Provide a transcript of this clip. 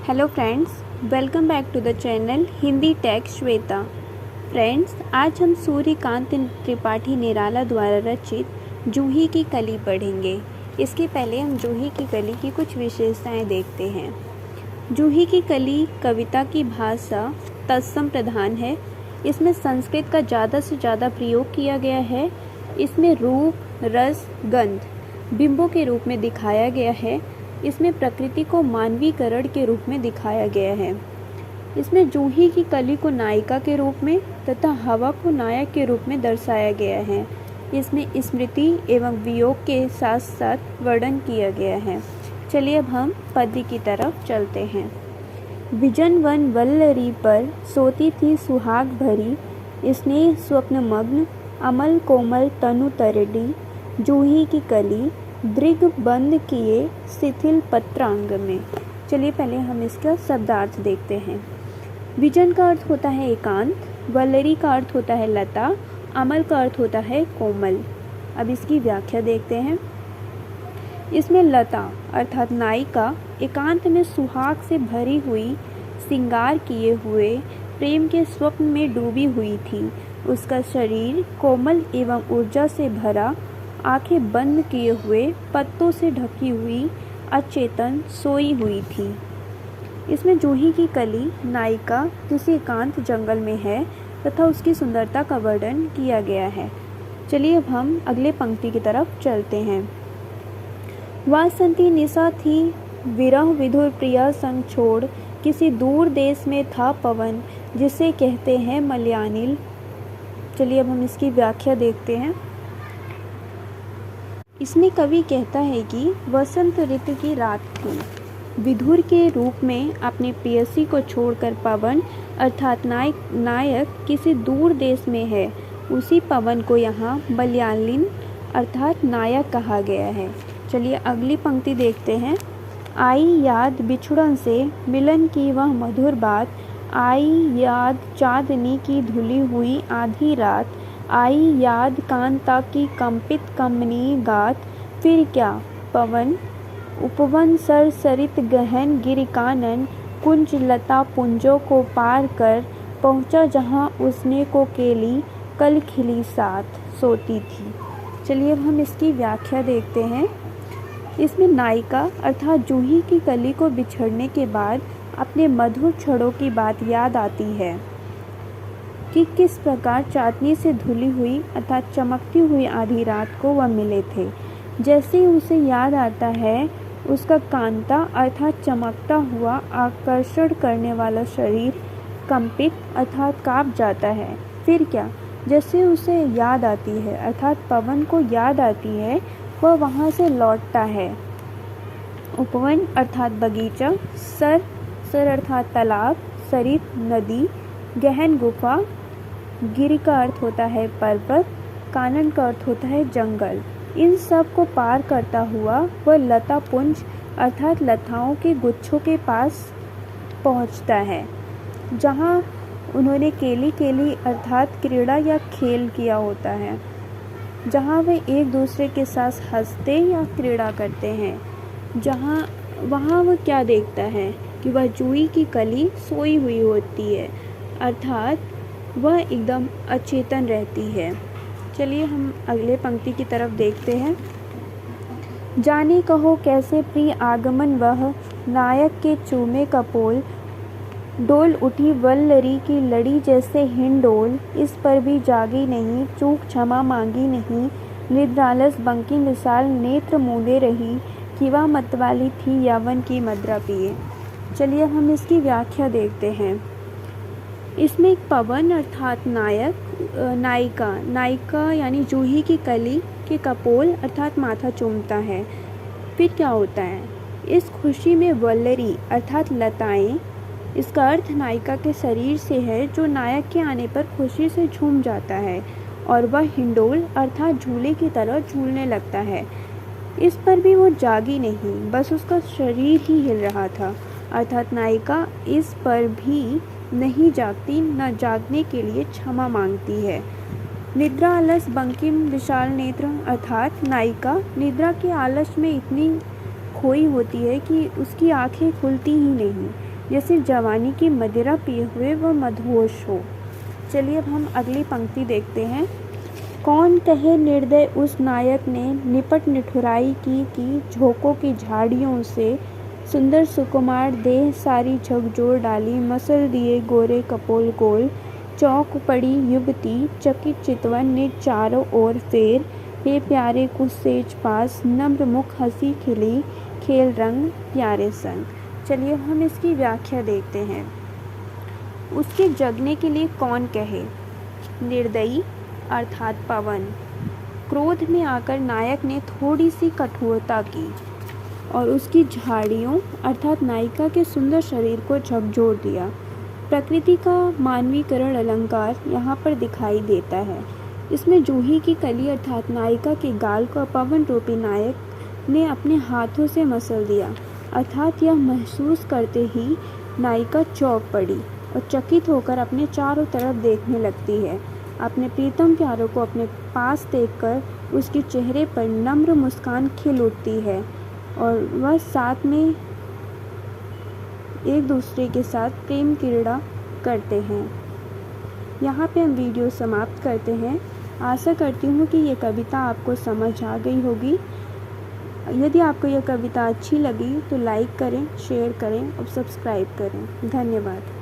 Hello friends, welcome back to the channel Hindi tech Shweta. Friends, आज हम सूर्यकांत त्रिपाठी निराला द्वारा रचित जूही की कली पढ़ेंगे। इसके पहले हम जूही की कली की कुछ विशेषताएं देखते हैं। जूही की कली कविता की भाषा तत्सम प्रधान है। इसमें संस्कृत का ज़्यादा से ज़्यादा प्रयोग किया गया है। इसमें रूप, रस, गंध बिंबों के रूप में दिखाया गया है। इसमें प्रकृति को मानवीकरण के रूप में दिखाया गया है। इसमें जूही की कली को नायिका के रूप में तथा हवा को नायक के रूप में दर्शाया गया है। इसमें स्मृति एवं वियोग के साथ साथ वर्णन किया गया है। चलिए अब हम पद्य की तरफ चलते हैं। विजन वन वल्लरी पर सोती थी सुहाग भरी, स्नेह स्वप्न मग्न अमल कोमल तनु तरडी, जूही की कली दृग बंद किए शिथिल पत्रांग में। चलिए पहले हम इसका शब्दार्थ देखते हैं। विजन का अर्थ होता है एकांत, वल्लरी का अर्थ होता है लता, अमल का अर्थ होता है कोमल। अब इसकी व्याख्या देखते हैं। इसमें लता अर्थात नायिका एकांत में सुहाग से भरी हुई, श्रृंगार किए हुए प्रेम के स्वप्न में डूबी हुई थी। उसका शरीर कोमल एवं ऊर्जा से भरा, आंखें बंद किए हुए, पत्तों से ढकी हुई, अचेतन सोई हुई थी। इसमें जूही की कली नायिका किसी एकांत जंगल में है तथा उसकी सुंदरता का वर्णन किया गया है। चलिए अब हम अगले पंक्ति की तरफ चलते हैं। वासंती निशा थी विरह विधुर प्रिया संग छोड़, किसी दूर देश में था पवन जिसे कहते हैं मलयानिल। चलिए अब हम इसकी व्याख्या देखते हैं। इसमें कवि कहता है कि वसंत ऋतु की रात थी। विधुर के रूप में अपने प्रेयसी को छोड़कर पवन अर्थात नायक किसी दूर देश में है। उसी पवन को यहाँ मलयालिन अर्थात नायक कहा गया है। चलिए अगली पंक्ति देखते हैं। आई याद बिछुड़न से मिलन की वह मधुर बात, आई याद चांदनी की धुली हुई आधी रात, आई याद कांता की कंपित कमनी गात, फिर क्या पवन उपवन सर सरित गहन गिरिकानन, कुंज लता पुंजों को पार कर पहुंचा जहां उसने को केली कल खिली साथ सोती थी। चलिए अब हम इसकी व्याख्या देखते हैं। इसमें नायिका अर्थात जूही की कली को बिछड़ने के बाद अपने मधुर क्षणों की बात याद आती है कि किस प्रकार चांदनी से धुली हुई अर्थात चमकती हुई आधी रात को वह मिले थे। जैसे ही उसे याद आता है, उसका कांता अर्थात चमकता हुआ आकर्षण करने वाला शरीर कंपित अर्थात कांप जाता है। फिर क्या, जैसे उसे याद आती है अर्थात पवन को याद आती है, वह वहाँ से लौटता है। उपवन अर्थात बगीचा, सर अर्थात तालाब, सरित नदी, गहन गुफा, गिरि का अर्थ होता है पर्वत, कानन का अर्थ होता है जंगल। इन सब को पार करता हुआ वह लता पुंज अर्थात लताओं के गुच्छों के पास पहुंचता है, जहां उन्होंने केली अर्थात क्रीड़ा या खेल किया होता है, जहां वे एक दूसरे के साथ हंसते या क्रीड़ा करते हैं। वहाँ वह क्या देखता है कि वह जूही की कली सोई हुई होती है अर्थात वह एकदम अचेतन रहती है। चलिए हम अगले पंक्ति की तरफ देखते हैं। जाने कहो कैसे प्रिय आगमन वह, नायक के चूमे कपोल, डोल उठी वल्लरी की लड़ी जैसे हिंडोल, इस पर भी जागी नहीं, चूक क्षमा मांगी नहीं, निद्रालस बंकिम विशाल नेत्र मूंदे रही, किवा मतवाली थी यवन की मदरा पिए। चलिए हम इसकी व्याख्या देखते हैं। इसमें एक पवन अर्थात नायिका यानी जूही की कली के कपोल अर्थात माथा चूमता है। फिर क्या होता है, इस खुशी में वल्लरी अर्थात लताएं, इसका अर्थ नायिका के शरीर से है जो नायक के आने पर खुशी से झूम जाता है और वह हिंडोल अर्थात झूले की तरह झूलने लगता है। इस पर भी वो जागी नहीं, बस उसका शरीर ही हिल रहा था अर्थात नायिका इस पर भी नहीं जागती, न जागने के लिए क्षमा मांगती है। निद्रा आलस बंकिम विशाल नेत्र अर्थात नायिका निद्रा के आलस में इतनी खोई होती है कि उसकी आंखें खुलती ही नहीं। जैसे जवानी की मदिरा पिए हुए वह मदहोश हो। चलिए अब हम अगली पंक्ति देखते हैं। कौन कहे निर्दय उस नायक ने निपट निठुराई की झोंकों की झाड़ियों से सुंदर सुकुमार देह सारी झकझोर डाली, मसल दिए गोरे कपोल गोल, चौक पड़ी युवती चकित चितवन ने चारों ओर फेर, हे प्यारे कुछ सेज पास नम्र मुख हंसी खिली, खेल रंग प्यारे संग। चलिए हम इसकी व्याख्या देखते हैं। उसके जगने के लिए कौन कहे। निर्दयी अर्थात पवन। क्रोध में आकर नायक ने थोड़ी सी कठोरता की और उसकी झाड़ियों अर्थात नायिका के सुंदर शरीर को झकझोर दिया। प्रकृति का मानवीकरण अलंकार यहाँ पर दिखाई देता है। इसमें जूही की कली अर्थात नायिका के गाल को पवन रूपी नायक ने अपने हाथों से मसल दिया, अर्थात यह महसूस करते ही नायिका चौंक पड़ी और चकित होकर अपने चारों तरफ देखने लगती है। अपने प्रीतम प्यारों को अपने पास देखकर उसके चेहरे पर नम्र मुस्कान खिल उठती है और वह साथ में एक दूसरे के साथ प्रेम क्रीड़ा करते हैं। यहाँ पे हम वीडियो समाप्त करते हैं। आशा करती हूँ कि ये कविता आपको समझ आ गई होगी। यदि आपको यह कविता अच्छी लगी तो लाइक करें, शेयर करें और सब्सक्राइब करें। धन्यवाद।